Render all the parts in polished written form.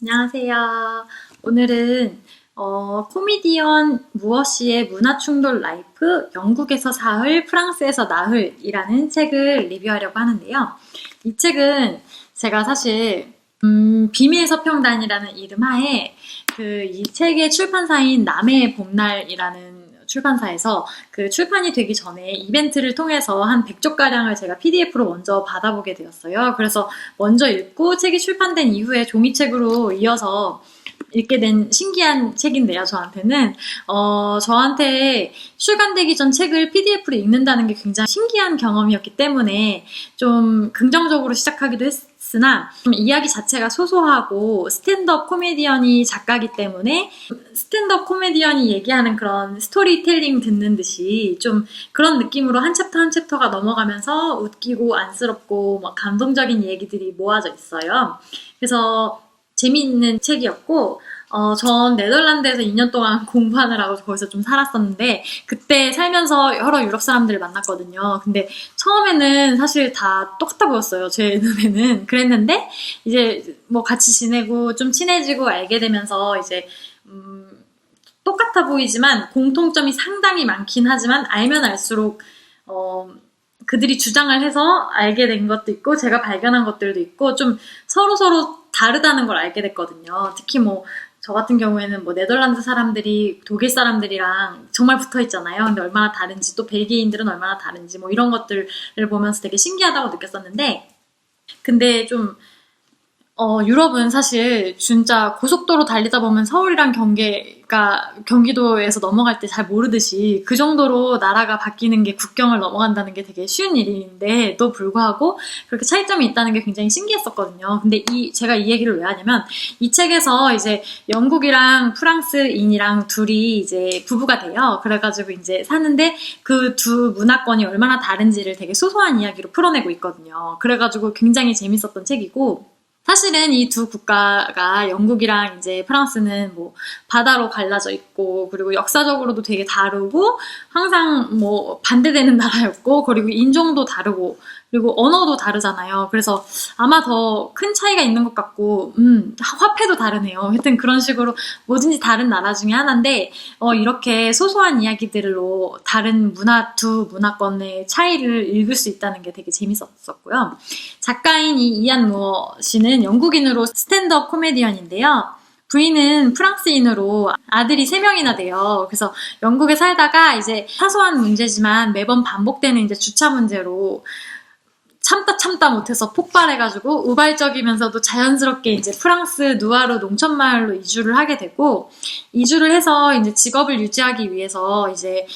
안녕하세요. 오늘은 코미디언 무어시의 문화충돌 라이프, 영국에서 사흘, 프랑스에서 나흘이라는 책을 리뷰하려고 하는데요. 이 책은 제가 사실 비밀 서평단이라는 이름 하에 이 책의 출판사인 남해의 봄날이라는 출판사에서 그 출판이 되기 전에 이벤트를 통해서 한 100쪽가량을 제가 PDF로 먼저 받아보게 되었어요. 그래서 먼저 읽고 책이 출판된 이후에 종이책으로 이어서 읽게 된 신기한 책인데요, 저한테는. 저한테 출간되기 전 책을 PDF로 읽는다는 게 굉장히 신기한 경험이었기 때문에 좀 긍정적으로 시작하기도 했으나 좀 이야기 자체가 소소하고 스탠드업 코미디언이 작가이기 때문에 스탠드업 코미디언이 얘기하는 그런 스토리텔링 듣는 듯이 좀 그런 느낌으로 한 챕터 한 챕터가 넘어가면서 웃기고 안쓰럽고 막 감동적인 얘기들이 모아져 있어요. 그래서 재미있는 책이었고, 전 네덜란드에서 2년 동안 공부하느라고 거기서 좀 살았었는데, 그때 살면서 여러 유럽 사람들을 만났거든요. 근데 처음에는 사실 다 똑같아 보였어요, 제 눈에는. 그랬는데, 이제 뭐 같이 지내고 좀 친해지고 알게 되면서 이제, 똑같아 보이지만 공통점이 상당히 많긴 하지만 알면 알수록, 그들이 주장을 해서 알게 된 것도 있고, 제가 발견한 것들도 있고, 좀 서로서로 다르다는 걸 알게 됐거든요. 특히 뭐, 저 같은 경우에는 뭐 네덜란드 사람들이 독일 사람들이랑 정말 붙어 있잖아요. 근데 얼마나 다른지, 또 벨기에인들은 얼마나 다른지, 뭐 이런 것들을 보면서 되게 신기하다고 느꼈었는데, 근데 좀, 유럽은 사실 진짜 고속도로 달리다 보면 서울이랑 경기도에서 넘어갈 때 잘 모르듯이 그 정도로 나라가 바뀌는 게 국경을 넘어간다는 게 되게 쉬운 일인데도 불구하고 그렇게 차이점이 있다는 게 굉장히 신기했었거든요. 근데 제가 이 얘기를 왜 하냐면 이 책에서 이제 영국이랑 프랑스인이랑 둘이 이제 부부가 돼요. 그래가지고 이제 사는데 그 두 문화권이 얼마나 다른지를 되게 소소한 이야기로 풀어내고 있거든요. 그래가지고 굉장히 재밌었던 책이고 사실은 이 두 국가가 영국이랑 이제 프랑스는 뭐 바다로 갈라져 있고 그리고 역사적으로도 되게 다르고 항상 뭐 반대되는 나라였고 그리고 인종도 다르고 그리고 언어도 다르잖아요. 그래서 아마 더 큰 차이가 있는 것 같고 화폐도 다르네요. 하여튼 그런 식으로 뭐든지 다른 나라 중에 하나인데 이렇게 소소한 이야기들로 다른 두 문화권의 차이를 읽을 수 있다는 게 되게 재밌었었고요. 작가인 이 이안 무어 씨는 영국인으로 스탠드업 코미디언인데요. 부인은 프랑스인으로 아들이 3명이나 돼요. 그래서 영국에 살다가 이제 사소한 문제지만 매번 반복되는 이제 주차 문제로 참다 못해서 폭발해가지고 우발적이면서도 자연스럽게 이제 프랑스 누아르 농촌마을로 이주를 하게 되고 이주를 해서 이제 직업을 유지하기 위해서 이제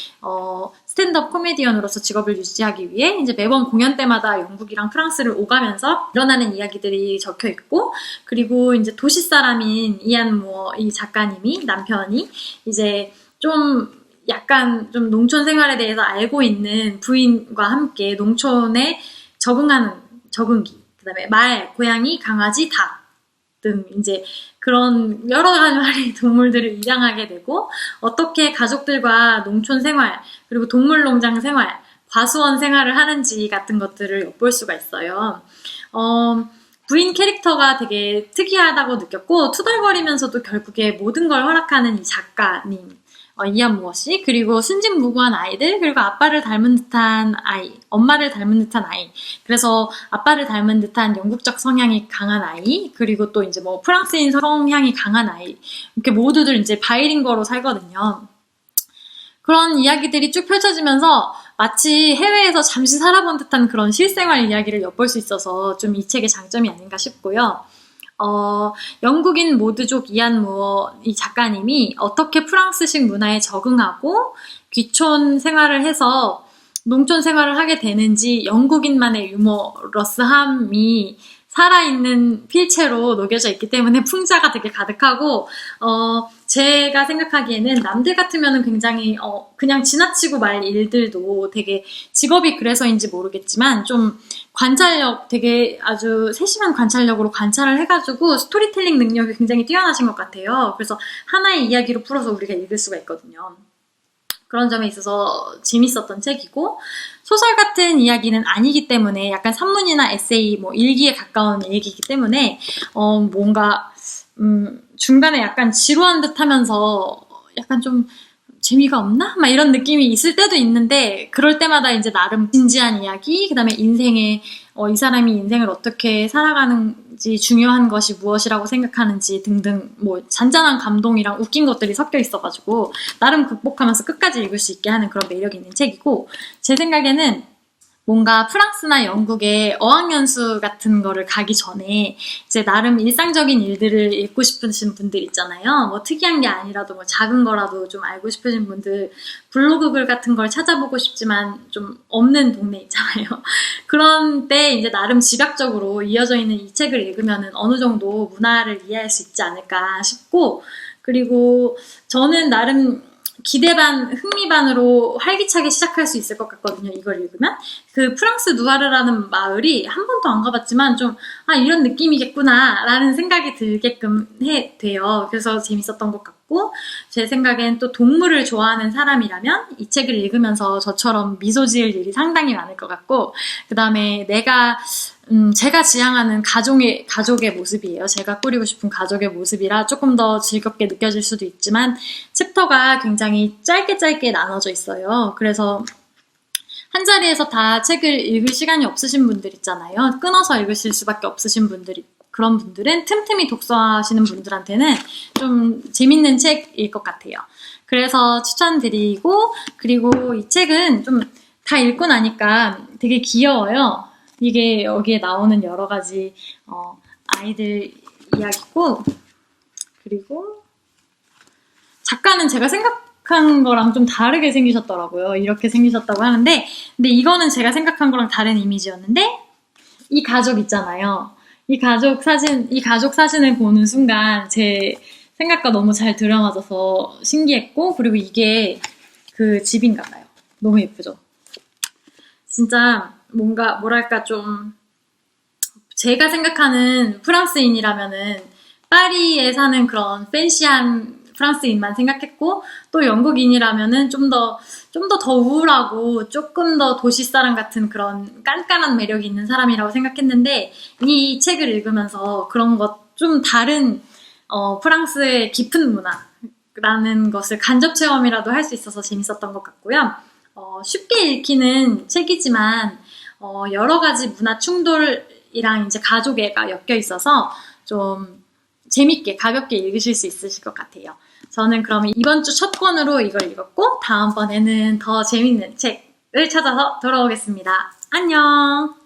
스탠드업 코미디언으로서 직업을 유지하기 위해 이제 매번 공연 때마다 영국이랑 프랑스를 오가면서 일어나는 이야기들이 적혀 있고 그리고 이제 도시 사람인 이안 무어 이 작가님이 남편이 이제 좀 약간 좀 농촌 생활에 대해서 알고 있는 부인과 함께 농촌에 적응기, 그 다음에 말, 고양이, 강아지, 닭 등 이제 그런 여러 가지 동물들을 입양하게 되고 어떻게 가족들과 농촌 생활, 그리고 동물농장 생활, 과수원 생활을 하는지 같은 것들을 엿볼 수가 있어요. 부인 캐릭터가 되게 특이하다고 느꼈고 투덜거리면서도 결국에 모든 걸 허락하는 이 작가님 이안 무어 씨 그리고 순진무구한 아이들 그리고 아빠를 닮은 듯한 아이 엄마를 닮은 듯한 아이 그래서 아빠를 닮은 듯한 영국적 성향이 강한 아이 그리고 또 이제 뭐 프랑스인 성향이 강한 아이 이렇게 모두들 이제 바이링거로 살거든요. 그런 이야기들이 쭉 펼쳐지면서 마치 해외에서 잠시 살아본 듯한 그런 실생활 이야기를 엿볼 수 있어서 좀 이 책의 장점이 아닌가 싶고요. 영국인 모드족 이안 무어 이 작가님이 어떻게 프랑스식 문화에 적응하고 귀촌 생활을 해서 농촌 생활을 하게 되는지 영국인만의 유머러스함이 살아있는 필체로 녹여져 있기 때문에 풍자가 되게 가득하고 제가 생각하기에는 남들 같으면 굉장히 그냥 지나치고 말 일들도 되게 직업이 그래서인지 모르겠지만 좀 관찰력 되게 아주 세심한 관찰력으로 관찰을 해가지고 스토리텔링 능력이 굉장히 뛰어나신 것 같아요. 그래서 하나의 이야기로 풀어서 우리가 읽을 수가 있거든요. 그런 점에 있어서 재밌었던 책이고, 소설 같은 이야기는 아니기 때문에 약간 산문이나 에세이, 뭐 일기에 가까운 얘기이기 때문에 뭔가 중간에 약간 지루한 듯 하면서 약간 좀 재미가 없나? 막 이런 느낌이 있을 때도 있는데, 그럴 때마다 이제 나름 진지한 이야기, 그 다음에 인생에, 이 사람이 인생을 어떻게 살아가는지, 중요한 것이 무엇이라고 생각하는지 등등, 뭐, 잔잔한 감동이랑 웃긴 것들이 섞여 있어가지고, 나름 극복하면서 끝까지 읽을 수 있게 하는 그런 매력이 있는 책이고, 제 생각에는 뭔가 프랑스나 영국의 어학연수 같은 거를 가기 전에 이제 나름 일상적인 일들을 읽고 싶으신 분들 있잖아요. 뭐 특이한 게 아니라도 뭐 작은 거라도 좀 알고 싶으신 분들, 블로그 글 같은 걸 찾아보고 싶지만 좀 없는 동네 있잖아요. 그런 때 이제 나름 집약적으로 이어져 있는 이 책을 읽으면은 어느 정도 문화를 이해할 수 있지 않을까 싶고, 그리고 저는 나름 기대 반, 흥미 반으로 활기차게 시작할 수 있을 것 같거든요, 이걸 읽으면. 그 프랑스 누아르라는 마을이 한 번도 안 가봤지만 좀, 이런 느낌이겠구나, 라는 생각이 들게끔 돼요. 그래서 재밌었던 것 같고, 제 생각엔 또 동물을 좋아하는 사람이라면 이 책을 읽으면서 저처럼 미소 지을 일이 상당히 많을 것 같고, 그 다음에 제가 지향하는 가족의 모습이에요. 제가 꾸리고 싶은 가족의 모습이라 조금 더 즐겁게 느껴질 수도 있지만 챕터가 굉장히 짧게 나눠져 있어요. 그래서 한 자리에서 다 책을 읽을 시간이 없으신 분들 있잖아요. 끊어서 읽으실 수밖에 없으신 분들이, 그런 분들은 틈틈이 독서하시는 분들한테는 좀 재밌는 책일 것 같아요. 그래서 추천드리고, 그리고 이 책은 좀 다 읽고 나니까 되게 귀여워요. 이게 여기에 나오는 여러 가지 아이들 이야기고, 그리고 작가는 제가 생각한 거랑 좀 다르게 생기셨더라고요. 이렇게 생기셨다고 하는데, 근데 이거는 제가 생각한 거랑 다른 이미지였는데, 이 가족 있잖아요. 이 가족 사진을 보는 순간 제 생각과 너무 잘 들어맞아서 신기했고, 그리고 이게 그 집인가 봐요. 너무 예쁘죠? 진짜 뭔가 뭐랄까 좀 제가 생각하는 프랑스인이라면은 파리에 사는 그런 팬시한 프랑스인만 생각했고, 또 영국인이라면은 좀 더 우울하고 조금 더 도시 사람 같은 그런 깐깐한 매력이 있는 사람이라고 생각했는데, 이 책을 읽으면서 그런 것 좀 다른 프랑스의 깊은 문화라는 것을 간접 체험이라도 할 수 있어서 재밌었던 것 같고요. 쉽게 읽히는 책이지만 여러 가지 문화 충돌이랑 이제 가족애가 엮여 있어서 좀 재밌게 가볍게 읽으실 수 있으실 것 같아요. 저는 그러면 이번 주 첫 권으로 이걸 읽었고, 다음번에는 더 재밌는 책을 찾아서 돌아오겠습니다. 안녕!